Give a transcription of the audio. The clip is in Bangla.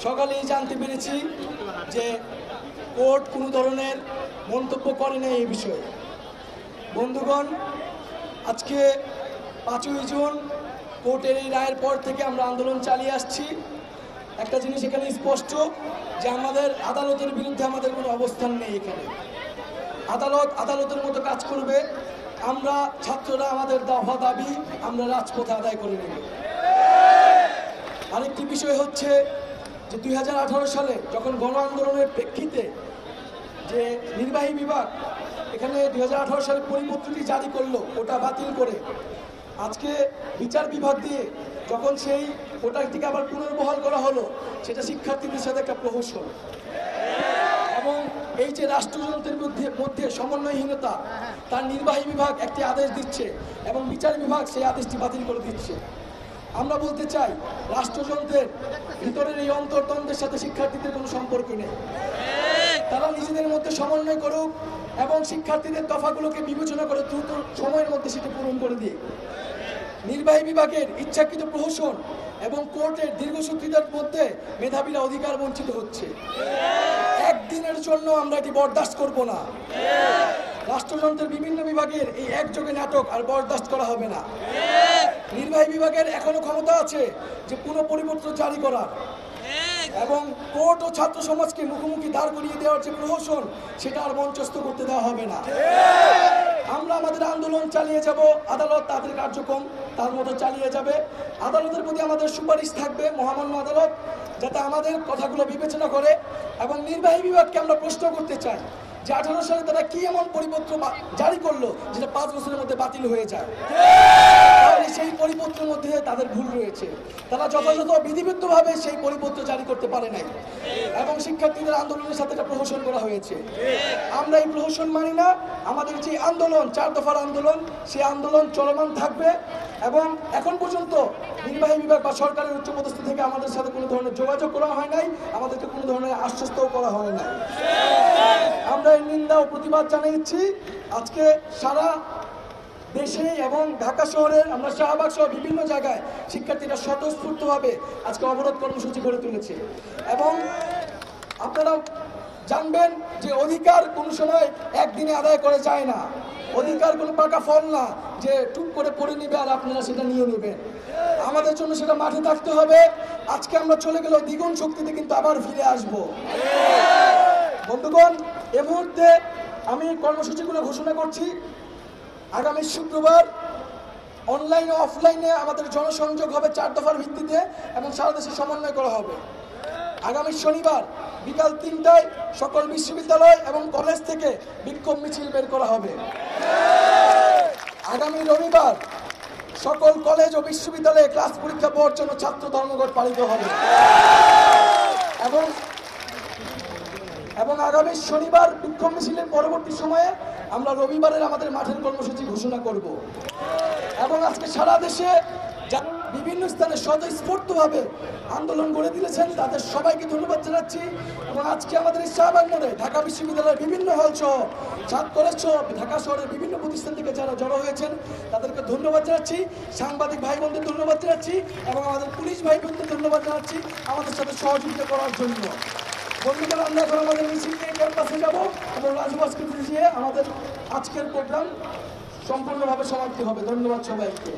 সকালেই জানতে পেরেছি যে কোর্ট কোনো ধরনের মন্তব্য করে নাই এই বিষয়ে। বন্ধুগণ, আজকে 5ই জুন কোর্টের এই রায়ের পর থেকে আমরা আন্দোলন চালিয়ে আসছি। একটা জিনিস এখানে স্পষ্ট যে আমাদের আদালতের বিরুদ্ধে আমাদের কোনো অবস্থান নেই। এখানে আদালত আদালতের মতো কাজ করবে। আমরা ছাত্ররা আমাদের দফা দাবি আমরা রাজপথে আদায় করে নেব। আরেকটি বিষয় হচ্ছে যে 2018 সালে যখন গণ আন্দোলনের প্রেক্ষিতে যে নির্বাহী বিভাগ এখানে 2018 সালে পরিপত্রটি জারি করলো, ওটা বাতিল করে আজকে বিচার বিভাগ দিয়ে যখন সেই ওটাটিকে আবার পুনর্বহাল করা হলো, সেটা শিক্ষার্থীদের সাথে একটা প্রহসন। এবং এই যে রাষ্ট্রযন্ত্রের মধ্যে সমন্বয়হীনতা, তার নির্বাহী বিভাগ একটি আদেশ দিচ্ছে এবং বিচার বিভাগ সেই আদেশটি বাতিল করে দিচ্ছে। আমরা বলতে চাই, রাষ্ট্রযন্ত্রের ভিতরের এই অন্তর্দ্বন্দ্বের সাথে শিক্ষার্থীদের কোনো সম্পর্ক নেই। তারা নিজেদের মধ্যে সমন্বয় করুক এবং শিক্ষার্থীদের দফাগুলোকে বিবেচনা করে দ্রুত সময়ের মধ্যে সেটি পূরণ করে দিয়ে নির্বাহী বিভাগের ইচ্ছাকৃত প্রহসন এবং কোর্টের দীর্ঘসূত্রিতার মধ্যে মেধাবীরা অধিকার বঞ্চিত হচ্ছে। একদিনের জন্য আমরা এটি বরদাস্ত করব না। রাষ্ট্রযন্ত্রের বিভিন্ন বিভাগের এই একযোগে নাটক আর বরদাস্ত করা হবে না। নির্বাহী বিভাগের এখনো ক্ষমতা আছে যে পুনঃ পরিপত্র জারি করার এবং কোর্ট ও ছাত্র সমাজকে মুখোমুখি দাঁড় করিয়ে দেওয়ার যে প্রহসন, সেটা আর মঞ্চস্থ করতে দেওয়া হবে না। আমরা আমাদের আন্দোলন চালিয়ে যাব। আদালত তাদের কার্যক্রম তার মতো চালিয়ে যাবে। আদালতের প্রতি আমাদের সুপারিশ থাকবে, মহামান্য আদালত যাতে আমাদের কথাগুলো বিবেচনা করে। এবং নির্বাহী বিভাগকে আমরা প্রশ্ন করতে চাই যে 18 সালে তারা কি এমন পরিপত্র জারি করলো যেটা 5 বছরের মধ্যে বাতিল হয়ে যায়। তাহলে সেই পরিপত্রের মধ্যে তাদের ভুল রয়েছে। তারা যথাযথ বিধিবদ্ধভাবে সেই পরিপত্র জারি করতে পারে নাই এবং শিক্ষার্থীদের আন্দোলনের সাথে একটা প্রহসন করা হয়েছে। আমরা এই প্রহসন মানি না। আমাদের যে আন্দোলন, 4 দফার আন্দোলন, সেই আন্দোলন চলমান থাকবে। এবং এখন পর্যন্ত নির্বাহী বিভাগ বা সরকারের উচ্চপদস্থ থেকে আমাদের সাথে কোনো ধরনের যোগাযোগ করা হয় নাই, আমাদেরকে কোনো ধরনের আশ্বস্তও করা হয় নাই। আমরা এর নিন্দা ও প্রতিবাদ জানিয়েছি। আজকে সারা দেশে এবং ঢাকা শহরের আমরা শাহবাগ সহ বিভিন্ন জায়গায় শিক্ষার্থীরা স্বতঃস্ফূর্তভাবে আজকে অবরোধ কর্মসূচি গড়ে তুলেছে। এবং আপনারা জানবেন যে অধিকার কোনো সময় একদিনে আদায় করা যায় না। অধিকার কোনো পাকা ফল না যে টুক করে পড়ে নিবে আর আপনারা সেটা নিয়ে নেবেন। আমাদের জন্য সেটা মাঠে থাকতে হবে। আজকে আমরা চলে গেলেও দ্বিগুণ শক্তিতে কিন্তু আবার ফিরে আসব। বন্ধুগণ, এ মুহূর্তে আমি কর্মসূচিগুলো ঘোষণা করছি। আগামী শুক্রবার অনলাইন ও অফলাইনে আমাদের জনসংযোগ হবে 4 দফার ভিত্তিতে এবং সারা দেশে সমন্বয় করা হবে। আগামী শনিবার বিকাল 3টায় সকল বিশ্ববিদ্যালয় এবং কলেজ থেকে বিক্ষোভ মিছিল বের করা হবে। আগামী রবিবার সকল কলেজ ও বিশ্ববিদ্যালয়ে ক্লাস পরীক্ষা বর্জন ও ছাত্র ধর্মঘট পালিত হবে। এবং আগামী শনিবার বিক্ষোভ মিছিলের পরবর্তী সময়ে আমরা রবিবারের আমাদের মাঠের কর্মসূচি ঘোষণা করব। এবং আজকে সারা দেশে বিভিন্ন স্থানে স্বতঃস্ফূর্তভাবে আন্দোলন গড়ে দিয়েছেন, তাদের সবাইকে ধন্যবাদ জানাচ্ছি। এবং আজকে আমাদের এই শাহবাগ মোড়ে ঢাকা বিশ্ববিদ্যালয়ের বিভিন্ন হল সহ ছাত্র কলেজ সহ ঢাকা শহরের বিভিন্ন প্রতিষ্ঠান থেকে যারা জড়ো হয়েছেন তাদেরকে ধন্যবাদ জানাচ্ছি। সাংবাদিক ভাই বোনদের ধন্যবাদ জানাচ্ছি এবং আমাদের পুলিশ ভাই বোনদের ধন্যবাদ জানাচ্ছি আমাদের সাথে সহযোগিতা করার জন্য। বন্ধুরা, আমরা এখন আমাদের মিছিল নিয়ে ক্যাম্পাসে যাবো এবং রাজভাস্কর দিয়ে আমাদের আজকের প্রোগ্রাম সম্পূর্ণভাবে সমাপ্তি হবে। ধন্যবাদ সবাইকে।